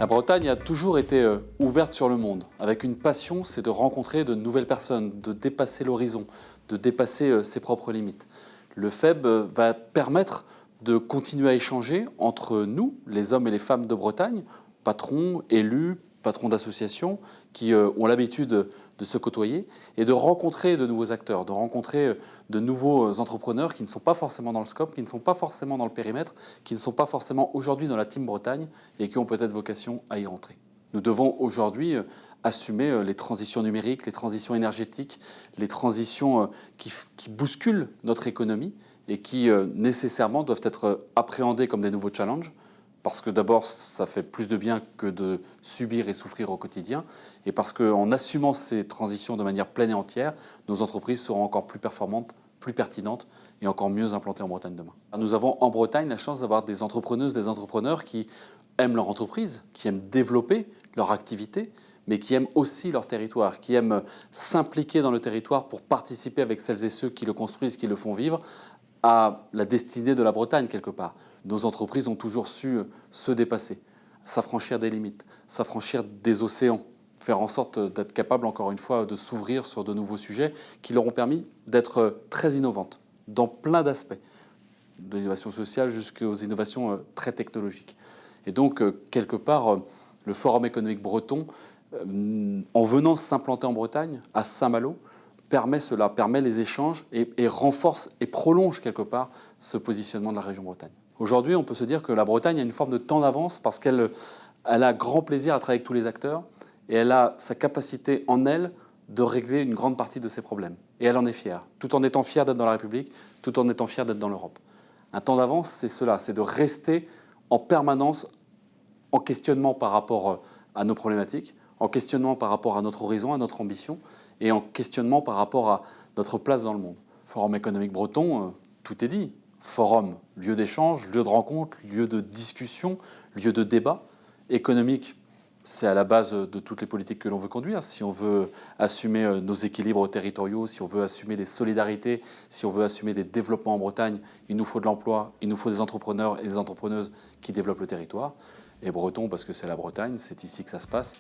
La Bretagne a toujours été ouverte sur le monde, avec une passion, c'est de rencontrer de nouvelles personnes, de dépasser l'horizon, de dépasser ses propres limites. Le FEB va permettre de continuer à échanger entre nous, les hommes et les femmes de Bretagne, patrons, élus, patrons d'associations, qui ont l'habitude de se côtoyer, et de rencontrer de nouveaux acteurs, de rencontrer de nouveaux entrepreneurs qui ne sont pas forcément dans le scope, qui ne sont pas forcément dans le périmètre, qui ne sont pas forcément aujourd'hui dans la Team Bretagne, et qui ont peut-être vocation à y rentrer. Nous devons aujourd'hui assumer les transitions numériques, les transitions énergétiques, les transitions qui bousculent notre économie et qui nécessairement doivent être appréhendées comme des nouveaux challenges. Parce que d'abord, ça fait plus de bien que de subir et souffrir au quotidien. Et parce qu'en assumant ces transitions de manière pleine et entière, nos entreprises seront encore plus performantes, plus pertinentes et encore mieux implantées en Bretagne demain. Nous avons en Bretagne la chance d'avoir des entrepreneuses, des entrepreneurs qui aiment leur entreprise, qui aiment développer leur activité, mais qui aiment aussi leur territoire, qui aiment s'impliquer dans le territoire pour participer avec celles et ceux qui le construisent, qui le font vivre, à la destinée de la Bretagne quelque part. Nos entreprises ont toujours su se dépasser, s'affranchir des limites, s'affranchir des océans, faire en sorte d'être capables, encore une fois, de s'ouvrir sur de nouveaux sujets qui leur ont permis d'être très innovantes dans plein d'aspects, de l'innovation sociale jusqu'aux innovations très technologiques. Et donc, quelque part, le Forum économique breton, en venant s'implanter en Bretagne, à Saint-Malo, permet cela, permet les échanges et renforce et prolonge quelque part ce positionnement de la région Bretagne. Aujourd'hui, on peut se dire que la Bretagne a une forme de temps d'avance parce qu'elle a grand plaisir à travailler avec tous les acteurs et elle a sa capacité en elle de régler une grande partie de ses problèmes. Et elle en est fière, tout en étant fière d'être dans la République, tout en étant fière d'être dans l'Europe. Un temps d'avance, c'est cela, c'est de rester en permanence en questionnement par rapport à nos problématiques, en questionnement par rapport à notre horizon, à notre ambition, et en questionnement par rapport à notre place dans le monde. Forum économique breton, tout est dit. Forum, lieu d'échange, lieu de rencontre, lieu de discussion, lieu de débat. Économique, c'est à la base de toutes les politiques que l'on veut conduire. Si on veut assumer nos équilibres territoriaux, si on veut assumer des solidarités, si on veut assumer des développements en Bretagne, il nous faut de l'emploi, il nous faut des entrepreneurs et des entrepreneuses qui développent le territoire. Et breton, parce que c'est la Bretagne, c'est ici que ça se passe.